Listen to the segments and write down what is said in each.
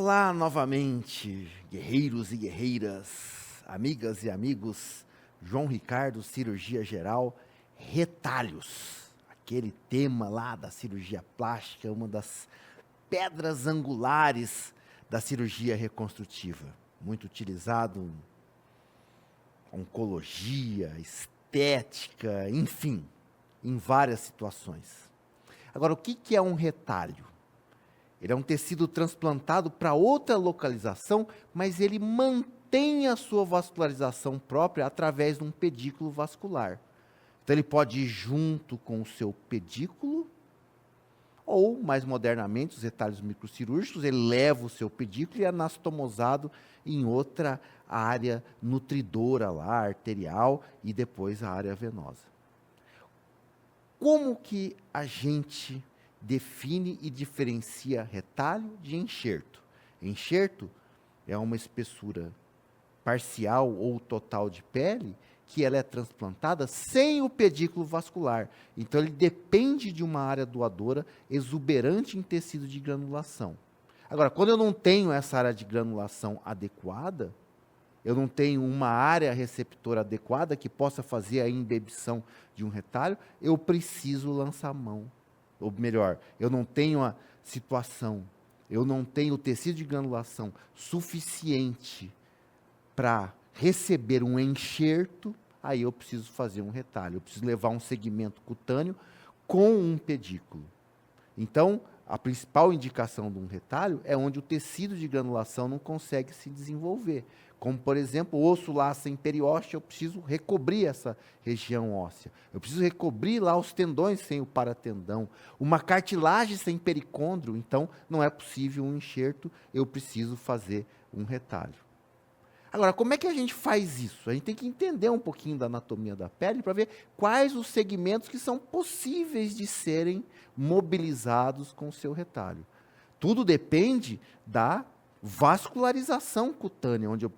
Olá novamente, guerreiros e guerreiras, amigas e amigos. João Ricardo, cirurgia geral, retalhos. Aquele tema lá da cirurgia plástica, uma das pedras angulares da cirurgia reconstrutiva. Muito utilizado em oncologia, estética, enfim, em várias situações. Agora, o que é um retalho? Ele é um tecido transplantado para outra localização, mas ele mantém a sua vascularização própria através de um pedículo vascular. Então ele pode ir junto com o seu pedículo, ou, mais modernamente, os retalhos microcirúrgicos, ele leva o seu pedículo e é anastomosado em outra área nutridora lá, arterial, e depois a área venosa. Como que a gente define e diferencia retalho de enxerto? Enxerto é uma espessura parcial ou total de pele que ela é transplantada sem o pedículo vascular. Então ele depende de uma área doadora exuberante em tecido de granulação. Agora, quando eu não tenho essa área de granulação adequada, eu não tenho uma área receptora adequada que possa fazer a embebição de um retalho, eu preciso lançar mão. Ou melhor, eu não tenho a situação, eu não tenho o tecido de granulação suficiente para receber um enxerto, aí eu preciso fazer um retalho, eu preciso levar um segmento cutâneo com um pedículo. Então, a principal indicação de um retalho é onde o tecido de granulação não consegue se desenvolver. Como, por exemplo, o osso lá sem periósteo, eu preciso recobrir essa região óssea. Eu preciso recobrir lá os tendões sem o paratendão. Uma cartilagem sem pericôndrio, então não é possível um enxerto, eu preciso fazer um retalho. Agora, como é que a gente faz isso? A gente tem que entender um pouquinho da anatomia da pele para ver quais os segmentos que são possíveis de serem mobilizados com o seu retalho. Tudo depende da vascularização cutânea, onde eu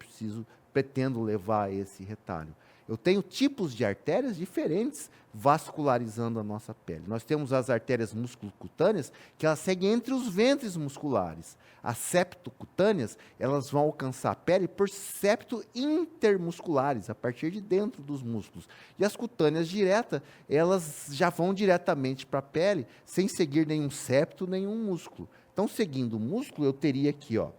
pretendo levar esse retalho. Eu tenho tipos de artérias diferentes vascularizando a nossa pele. Nós temos as artérias musculocutâneas, que elas seguem entre os ventres musculares. As septocutâneas, elas vão alcançar a pele por septo intermusculares, a partir de dentro dos músculos. E as cutâneas diretas, elas já vão diretamente para a pele, sem seguir nenhum septo, nenhum músculo. Então, seguindo o músculo, eu teria aqui, ó,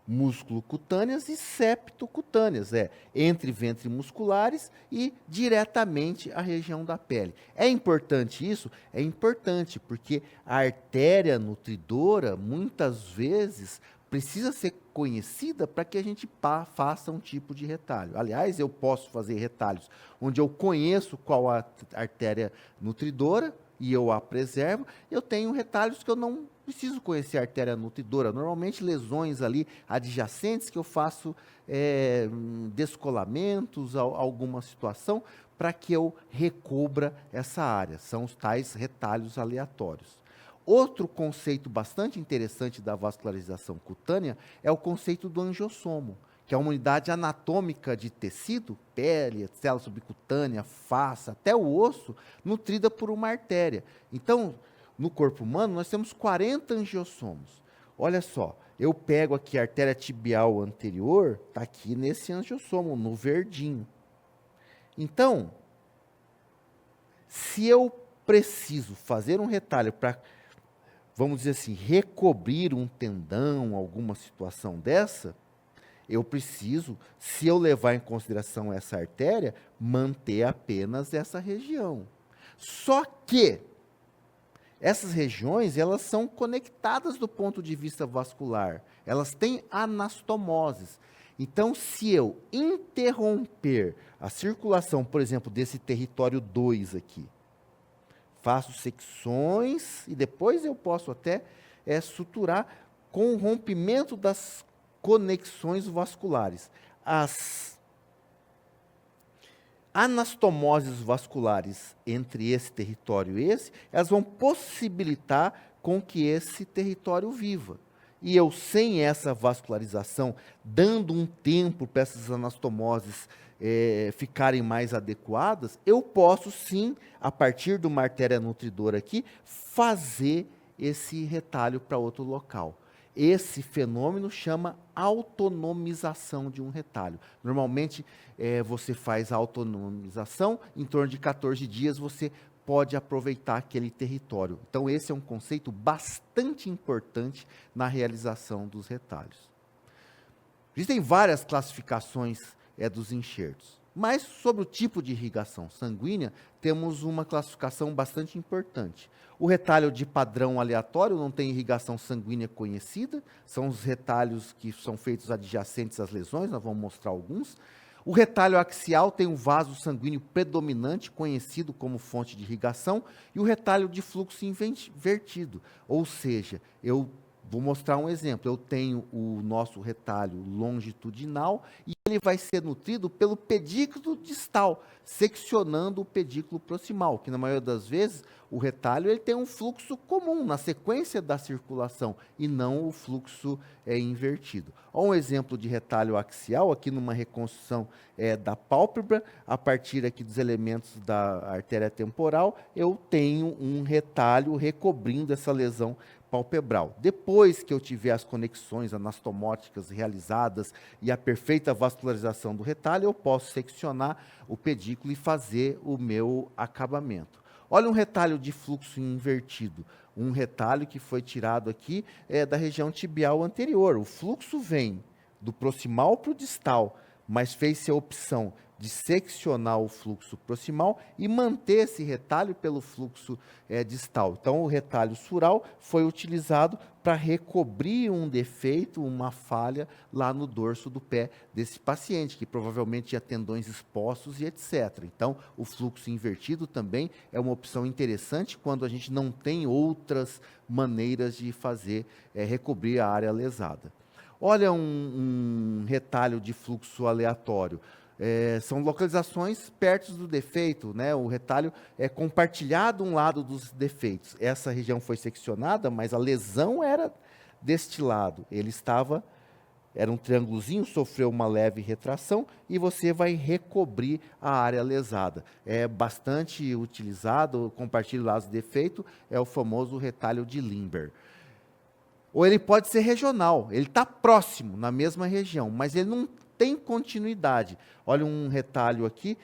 músculo-cutâneas e septocutâneas, entre ventrimusculares e diretamente a região da pele. É importante isso? É importante, porque a artéria nutridora, muitas vezes, precisa ser conhecida para que a gente faça um tipo de retalho. Aliás, eu posso fazer retalhos onde eu conheço qual a artéria nutridora e eu a preservo. Eu tenho retalhos que eu não preciso conhecer a artéria nutridora. Normalmente, lesões ali adjacentes que eu faço descolamentos, alguma situação, para que eu recubra essa área. São os tais retalhos aleatórios. Outro conceito bastante interessante da vascularização cutânea é o conceito do angiossomo, que é uma unidade anatômica de tecido, pele, célula subcutânea, face, até o osso, nutrida por uma artéria. Então, no corpo humano, nós temos 40 angiossomos. Olha só, eu pego aqui a artéria tibial anterior, está aqui nesse angiossomo, no verdinho. Então, se eu preciso fazer um retalho para, vamos dizer assim, recobrir um tendão, alguma situação dessa, eu preciso, se eu levar em consideração essa artéria, manter apenas essa região. Só que essas regiões, elas são conectadas do ponto de vista vascular. Elas têm anastomoses. Então, se eu interromper a circulação, por exemplo, desse território 2 aqui, faço secções e depois eu posso até suturar com o rompimento das conexões vasculares. As anastomoses vasculares entre esse território e esse, elas vão possibilitar com que esse território viva. E eu, sem essa vascularização, dando um tempo para essas anastomoses ficarem mais adequadas, eu posso sim, a partir de uma artéria nutridora aqui, fazer esse retalho para outro local. Esse fenômeno chama autonomização de um retalho. Normalmente, você faz a autonomização, em torno de 14 dias você pode aproveitar aquele território. Então, esse é um conceito bastante importante na realização dos retalhos. Existem várias classificações dos enxertos, mas sobre o tipo de irrigação sanguínea, temos uma classificação bastante importante. O retalho de padrão aleatório não tem irrigação sanguínea conhecida, são os retalhos que são feitos adjacentes às lesões, nós vamos mostrar alguns. O retalho axial tem um vaso sanguíneo predominante, conhecido como fonte de irrigação, e o retalho de fluxo invertido, ou seja, eu vou mostrar um exemplo. Eu tenho o nosso retalho longitudinal e ele vai ser nutrido pelo pedículo distal, seccionando o pedículo proximal, que na maioria das vezes o retalho ele tem um fluxo comum na sequência da circulação e não o fluxo invertido. Olha um exemplo de retalho axial, aqui numa reconstrução da pálpebra, a partir aqui dos elementos da artéria temporal, eu tenho um retalho recobrindo essa lesão palpebral. Depois que eu tiver as conexões anastomóticas realizadas e a perfeita vascularização do retalho, eu posso seccionar o pedículo e fazer o meu acabamento. Olha um retalho de fluxo invertido, um retalho que foi tirado aqui da região tibial anterior. O fluxo vem do proximal para o distal, mas fez-se a opção de seccionar o fluxo proximal e manter esse retalho pelo fluxo distal. Então, o retalho sural foi utilizado para recobrir um defeito, uma falha lá no dorso do pé desse paciente, que provavelmente tinha tendões expostos e etc. Então, o fluxo invertido também é uma opção interessante quando a gente não tem outras maneiras de fazer, recobrir a área lesada. Olha um retalho de fluxo aleatório. São localizações perto do defeito, né? O retalho é compartilhado um lado dos defeitos. Essa região foi seccionada, mas a lesão era deste lado. Era um triângulozinho, sofreu uma leve retração e você vai recobrir a área lesada. É bastante utilizado, compartilho lados de defeito, é o famoso retalho de Limber. Ou ele pode ser regional, ele está próximo, na mesma região, mas ele não tem continuidade. Olha um retalho aqui,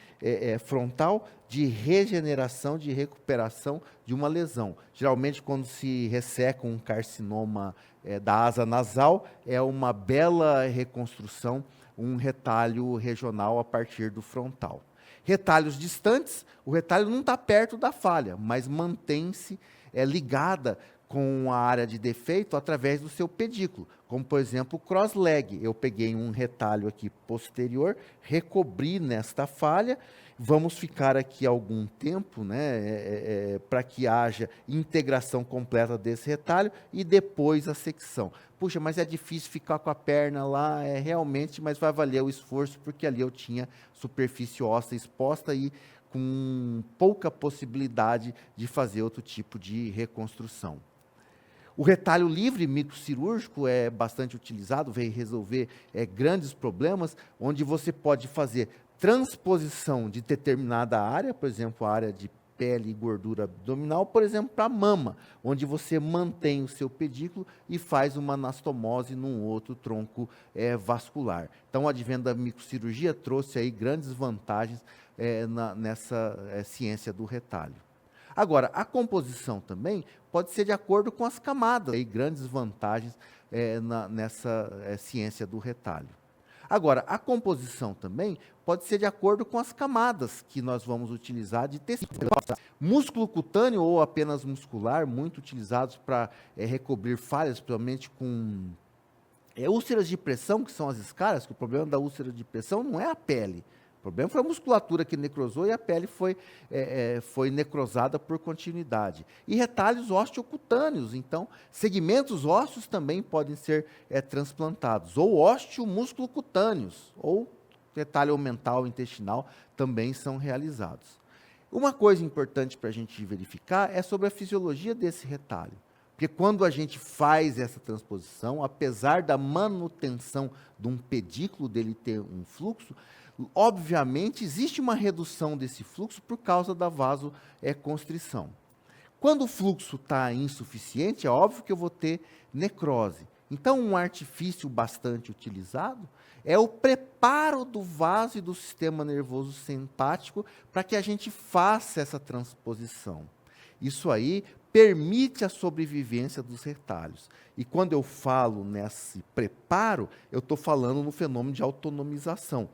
frontal, de regeneração, de recuperação de uma lesão. Geralmente, quando se resseca um carcinoma da asa nasal, é uma bela reconstrução, um retalho regional a partir do frontal. Retalhos distantes, o retalho não está perto da falha, mas mantém-se ligada com a área de defeito através do seu pedículo, como por exemplo o cross-leg. Eu peguei um retalho aqui posterior, recobri nesta falha, vamos ficar aqui algum tempo, né, para que haja integração completa desse retalho e depois a secção. Puxa, mas é difícil ficar com a perna lá, realmente, mas vai valer o esforço, porque ali eu tinha superfície óssea exposta e com pouca possibilidade de fazer outro tipo de reconstrução. O retalho livre microcirúrgico é bastante utilizado, veio resolver grandes problemas, onde você pode fazer transposição de determinada área, por exemplo, a área de pele e gordura abdominal, por exemplo, para a mama, onde você mantém o seu pedículo e faz uma anastomose num outro tronco vascular. Então, o advento da microcirurgia trouxe aí grandes vantagens nessa ciência do retalho. Agora, a composição também pode ser de acordo com as camadas, e grandes vantagens nessa ciência do retalho. Agora, a composição também pode ser de acordo com as camadas que nós vamos utilizar de tecido. Músculo cutâneo ou apenas muscular, muito utilizados para recobrir falhas, principalmente com úlceras de pressão, que são as escaras, que o problema da úlcera de pressão não é a pele. O problema foi a musculatura que necrosou e a pele foi necrosada por continuidade. E retalhos osteocutâneos, então, segmentos ósseos também podem ser transplantados, ou osteomúsculo cutâneos, ou retalho mental intestinal também são realizados. Uma coisa importante para a gente verificar é sobre a fisiologia desse retalho. Porque quando a gente faz essa transposição, apesar da manutenção de um pedículo dele ter um fluxo, obviamente existe uma redução desse fluxo por causa da vasoconstrição. Quando o fluxo está insuficiente, é óbvio que eu vou ter necrose. Então, um artifício bastante utilizado é o preparo do vaso e do sistema nervoso simpático para que a gente faça essa transposição. Isso aí permite a sobrevivência dos retalhos. E quando eu falo nesse preparo, eu estou falando no fenômeno de autonomização.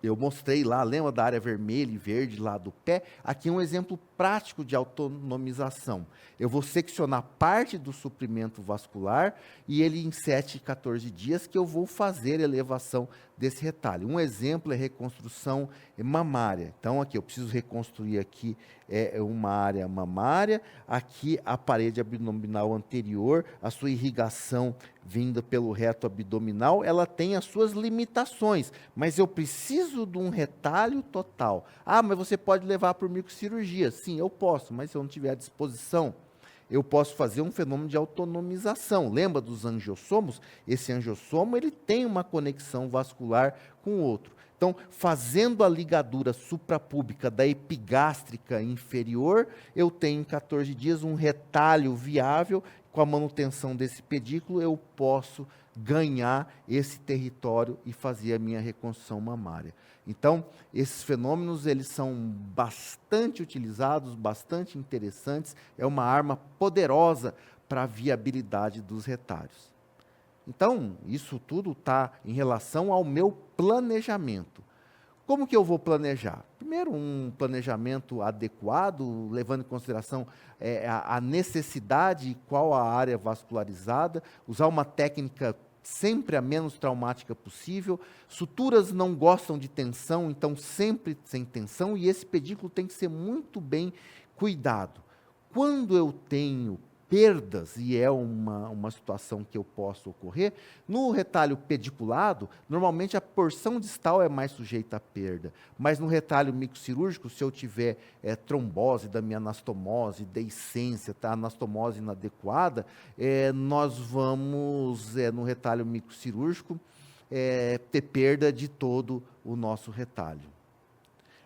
Eu mostrei lá, lembra da área vermelha e verde lá do pé? Aqui é um exemplo prático de autonomização. Eu vou seccionar parte do suprimento vascular e ele em 7, 14 dias que eu vou fazer a elevação desse retalho. Um exemplo é reconstrução mamária. Então aqui eu preciso reconstruir aqui uma área mamária, aqui a parede abdominal anterior, a sua irrigação vinda pelo reto abdominal, ela tem as suas limitações, mas eu preciso de um retalho total. Ah, mas você pode levar por microcirurgia. Sim, eu posso, mas se eu não tiver à disposição, eu posso fazer um fenômeno de autonomização. Lembra dos angiossomos? Esse angiossoma ele tem uma conexão vascular com o outro. Então, fazendo a ligadura suprapúbica da epigástrica inferior, eu tenho em 14 dias um retalho viável. Com a manutenção desse pedículo, eu posso ganhar esse território e fazer a minha reconstrução mamária. Então, esses fenômenos eles são bastante utilizados, bastante interessantes, é uma arma poderosa para a viabilidade dos retalhos. Então, isso tudo está em relação ao meu planejamento. Como que eu vou planejar? Primeiro, um planejamento adequado, levando em consideração a necessidade e qual a área vascularizada, usar uma técnica sempre a menos traumática possível. Suturas não gostam de tensão, então sempre sem tensão, e esse pedículo tem que ser muito bem cuidado. Quando eu tenho perdas, e é uma situação que eu posso ocorrer, no retalho pediculado, normalmente a porção distal é mais sujeita à perda, mas no retalho microcirúrgico, se eu tiver trombose da minha anastomose, deiscência, tá, anastomose inadequada, nós vamos, no retalho microcirúrgico, ter perda de todo o nosso retalho.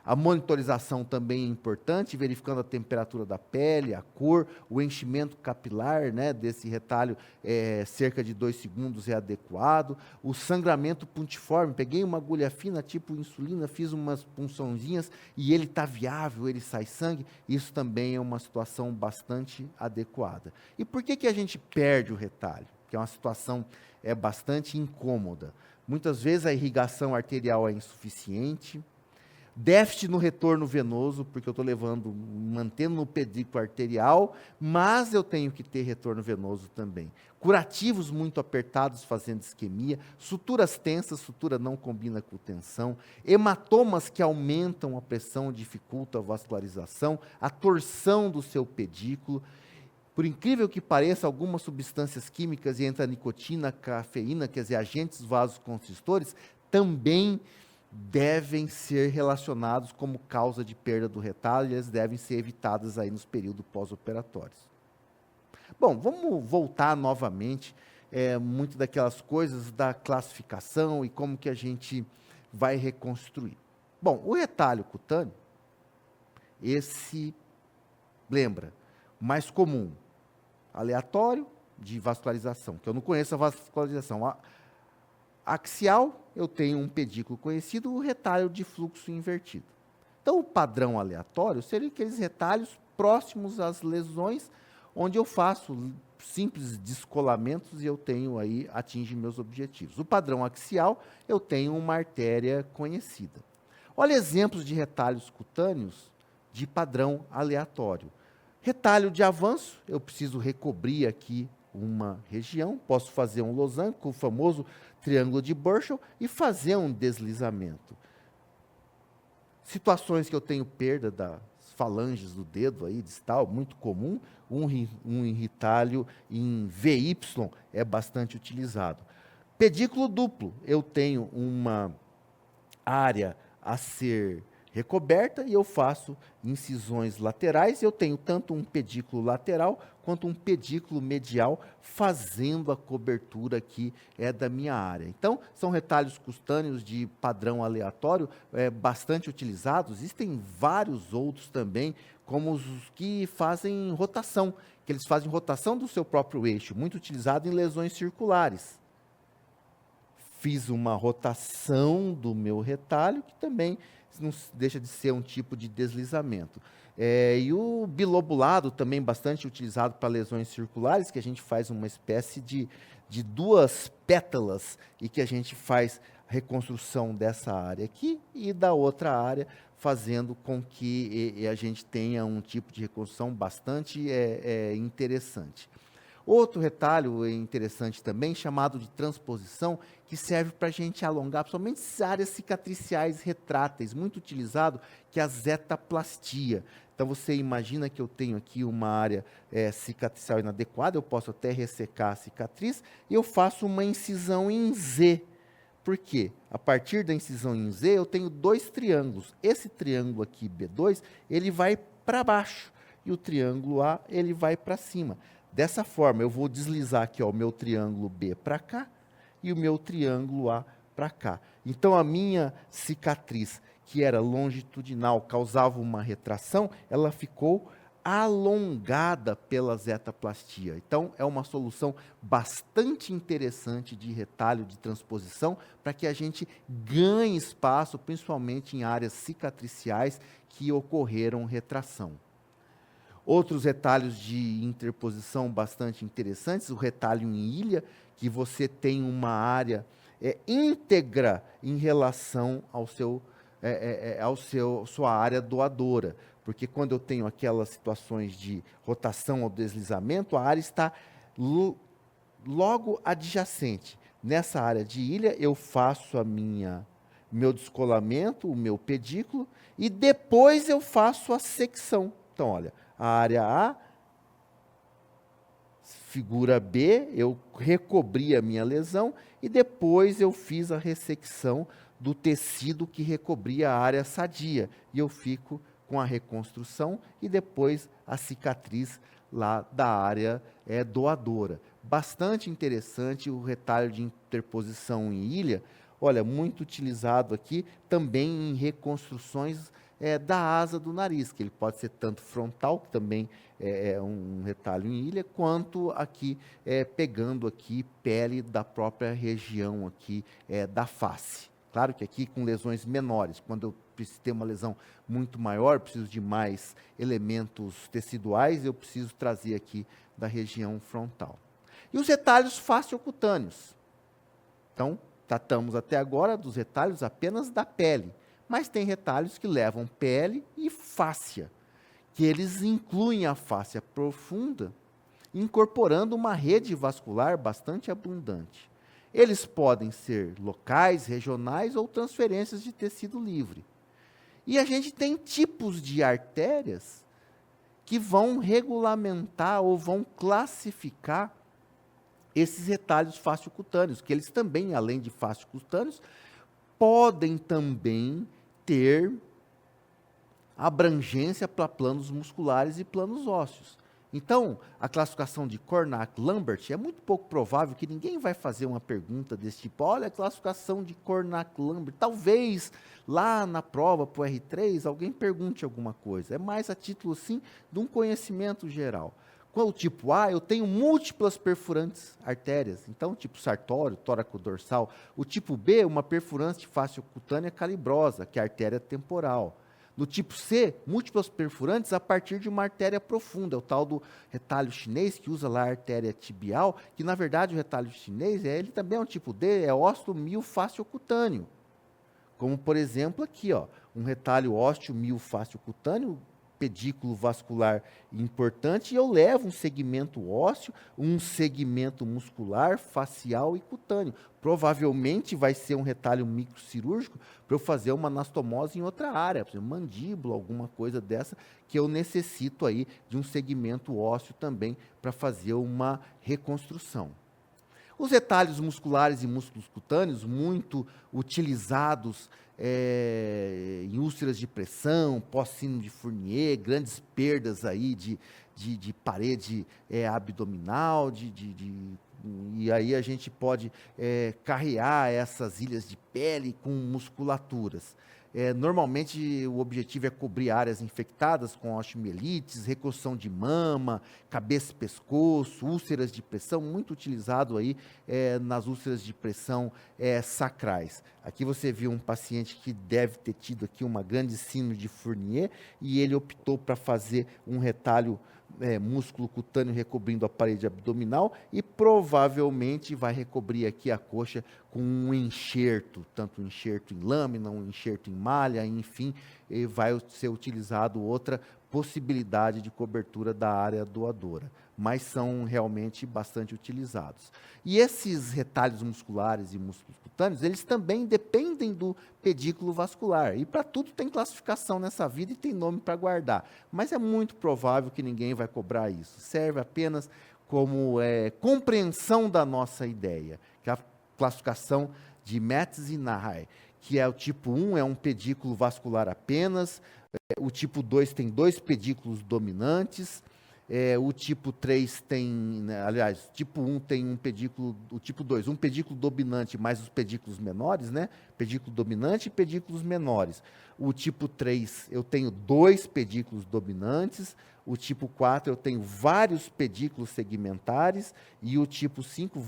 A monitorização também é importante, verificando a temperatura da pele, a cor, o enchimento capilar, né, desse retalho, cerca de 2 segundos é adequado. O sangramento puntiforme, peguei uma agulha fina, tipo insulina, fiz umas punçãozinhas e ele está viável, ele sai sangue. Isso também é uma situação bastante adequada. E por que a gente perde o retalho? Que é uma situação bastante incômoda. Muitas vezes a irrigação arterial é insuficiente, déficit no retorno venoso, porque eu estou mantendo no pedículo arterial, mas eu tenho que ter retorno venoso também. Curativos muito apertados fazendo isquemia, suturas tensas, sutura não combina com tensão, hematomas que aumentam a pressão, dificultam a vascularização, a torção do seu pedículo. Por incrível que pareça, algumas substâncias químicas, e entra a nicotina, a cafeína, quer dizer, agentes vasoconstrutores, também devem ser relacionados como causa de perda do retalho, e eles devem ser evitadas aí nos períodos pós-operatórios. Bom, vamos voltar novamente, muito daquelas coisas da classificação e como que a gente vai reconstruir. Bom, o retalho cutâneo, lembra, mais comum, aleatório de vascularização, que eu não conheço a vascularização. Axial, eu tenho um pedículo conhecido, o retalho de fluxo invertido. Então, o padrão aleatório seria aqueles retalhos próximos às lesões, onde eu faço simples descolamentos e eu tenho aí, atinge meus objetivos. O padrão axial, eu tenho uma artéria conhecida. Olha exemplos de retalhos cutâneos de padrão aleatório. Retalho de avanço, eu preciso recobrir aqui uma região, posso fazer um losango com o famoso triângulo de Burchell e fazer um deslizamento. Situações que eu tenho perda das falanges do dedo aí, distal, muito comum, um retalho em VY é bastante utilizado. Pedículo duplo, eu tenho uma área a ser recoberta e eu faço incisões laterais, eu tenho tanto um pedículo lateral quanto um pedículo medial fazendo a cobertura aqui da minha área. Então, são retalhos cutâneos de padrão aleatório bastante utilizados, existem vários outros também, como os que fazem rotação, que eles fazem rotação do seu próprio eixo, muito utilizado em lesões circulares. Fiz uma rotação do meu retalho, que também não deixa de ser um tipo de deslizamento. E o bilobulado, também bastante utilizado para lesões circulares, que a gente faz uma espécie de duas pétalas e que a gente faz reconstrução dessa área aqui e da outra área, fazendo com que a gente tenha um tipo de reconstrução bastante interessante. Outro retalho interessante também, chamado de transposição, que serve para a gente alongar, principalmente áreas cicatriciais retráteis, muito utilizado, que é a zetaplastia. Então, você imagina que eu tenho aqui uma área cicatricial inadequada, eu posso até ressecar a cicatriz, e eu faço uma incisão em Z. Por quê? A partir da incisão em Z, eu tenho dois triângulos. Esse triângulo aqui, B2, ele vai para baixo, e o triângulo A, ele vai para cima. Dessa forma, eu vou deslizar aqui ó, o meu triângulo B para cá e o meu triângulo A para cá. Então, a minha cicatriz, que era longitudinal, causava uma retração, ela ficou alongada pela zetaplastia. Então, é uma solução bastante interessante de retalho, de transposição, para que a gente ganhe espaço, principalmente em áreas cicatriciais que ocorreram retração. Outros retalhos de interposição bastante interessantes, o retalho em ilha, que você tem uma área íntegra em relação ao sua área doadora. Porque quando eu tenho aquelas situações de rotação ou deslizamento, a área está logo adjacente. Nessa área de ilha, eu faço meu descolamento, o meu pedículo, e depois eu faço a secção. Então, olha, a área A, figura B, eu recobri a minha lesão e depois eu fiz a ressecção do tecido que recobria a área sadia. E eu fico com a reconstrução e depois a cicatriz lá da área doadora. Bastante interessante o retalho de interposição em ilha. Olha, muito utilizado aqui também em reconstruções da asa do nariz, que ele pode ser tanto frontal, que também é um retalho em ilha, quanto aqui, pegando aqui pele da própria região aqui da face. Claro que aqui com lesões menores, quando eu preciso ter uma lesão muito maior, preciso de mais elementos teciduais, eu preciso trazer aqui da região frontal. E os retalhos faciocutâneos. Então, tratamos até agora dos retalhos apenas da pele, mas tem retalhos que levam pele e fáscia, que eles incluem a fáscia profunda, incorporando uma rede vascular bastante abundante. Eles podem ser locais, regionais ou transferências de tecido livre. E a gente tem tipos de artérias que vão regulamentar ou vão classificar esses retalhos faciocutâneos, que eles também, além de faciocutâneos, podem também ter abrangência para planos musculares e planos ósseos. Então, a classificação de Cornac-Lambert é muito pouco provável que ninguém vai fazer uma pergunta desse tipo. Olha a classificação de Cornac-Lambert. Talvez lá na prova para o R3 alguém pergunte alguma coisa. É mais a título, sim, de um conhecimento geral. Com o tipo A, eu tenho múltiplas perfurantes artérias. Então, tipo sartório, tóraco-dorsal. O tipo B, uma perfurante faciocutânea calibrosa, que é a artéria temporal. No tipo C, múltiplas perfurantes a partir de uma artéria profunda, o tal do retalho chinês, que usa lá a artéria tibial, que na verdade o retalho chinês, ele também é um tipo D, é ósteo-miofasciocutâneo. Como, por exemplo, aqui, ó, um retalho ósteo-miofasciocutâneo, pedículo vascular importante, e eu levo um segmento ósseo, um segmento muscular, facial e cutâneo. Provavelmente vai ser um retalho microcirúrgico para eu fazer uma anastomose em outra área, por exemplo, mandíbula, alguma coisa dessa, que eu necessito aí de um segmento ósseo também para fazer uma reconstrução. Os retalhos musculares e músculos cutâneos, muito utilizados em úlceras de pressão, pós-síndrome de Fournier, grandes perdas aí de parede abdominal, e aí a gente pode carrear essas ilhas de pele com musculaturas. Normalmente o objetivo é cobrir áreas infectadas com osteomielites, reconstrução de mama, cabeça e pescoço, úlceras de pressão, muito utilizado aí nas úlceras de pressão sacrais. Aqui você viu um paciente que deve ter tido aqui uma grande síndrome de Fournier e ele optou para fazer um retalho músculo cutâneo recobrindo a parede abdominal e provavelmente vai recobrir aqui a coxa com um enxerto, tanto um enxerto em lâmina, um enxerto em malha, enfim, e vai ser utilizado outra possibilidade de cobertura da área doadora, mas são realmente bastante utilizados. E esses retalhos musculares e músculos cutâneos, eles também dependem do pedículo vascular, e para tudo tem classificação nessa vida e tem nome para guardar, mas é muito provável que ninguém vai cobrar isso, serve apenas como compreensão da nossa ideia, que é a classificação de Metz e Nahay, que é o tipo 1, é um pedículo vascular apenas, o tipo 2 tem 2 pedículos dominantes, o tipo 3 tem, né, aliás, o tipo 1 tem um pedículo, o tipo 2, um pedículo dominante mais os pedículos menores, né? Pedículo dominante e pedículos menores. O tipo 3 eu tenho 2 pedículos dominantes, o tipo 4 eu tenho vários pedículos segmentares e o tipo 5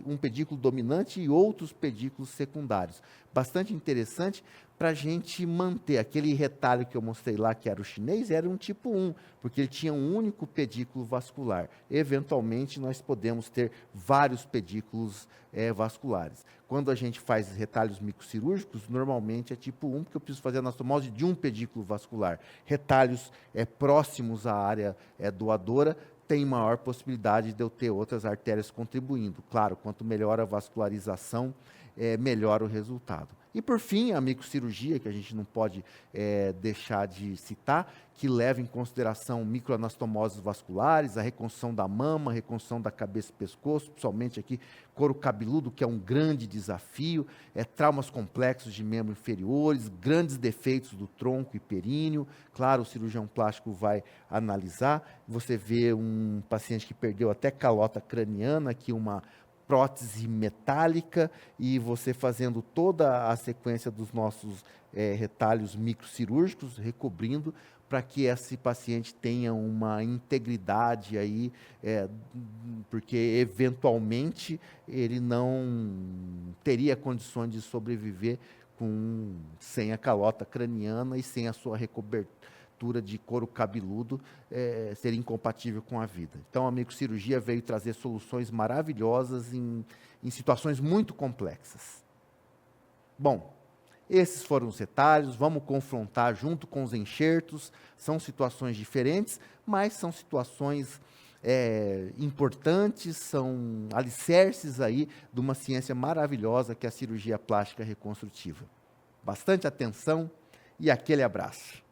um pedículo dominante e outros pedículos secundários. Bastante interessante para a gente manter. Aquele retalho que eu mostrei lá, que era o chinês, era um tipo 1, porque ele tinha um único pedículo vascular. Eventualmente, nós podemos ter vários pedículos vasculares. Quando a gente faz retalhos microcirúrgicos, normalmente é tipo 1, porque eu preciso fazer anastomose de um pedículo vascular. Retalhos próximos à área doadora, tem maior possibilidade de eu ter outras artérias contribuindo. Claro, quanto melhor a vascularização, melhor o resultado. E, por fim, a microcirurgia, que a gente não pode deixar de citar, que leva em consideração microanastomoses vasculares, a reconstrução da mama, a reconstrução da cabeça e pescoço, principalmente aqui couro cabeludo, que é um grande desafio, traumas complexos de membros inferiores, grandes defeitos do tronco e períneo. Claro, o cirurgião plástico vai analisar. Você vê um paciente que perdeu até calota craniana, aqui uma prótese metálica, e você fazendo toda a sequência dos nossos retalhos microcirúrgicos, recobrindo, para que esse paciente tenha uma integridade aí, porque eventualmente ele não teria condições de sobreviver sem a calota craniana e sem a sua recobertura de couro cabeludo, seria incompatível com a vida. Então, a microcirurgia veio trazer soluções maravilhosas em situações muito complexas. Bom, esses foram os retalhos, vamos confrontar junto com os enxertos, são situações diferentes, mas são situações importantes, são alicerces aí de uma ciência maravilhosa que é a cirurgia plástica reconstrutiva. Bastante atenção e aquele abraço.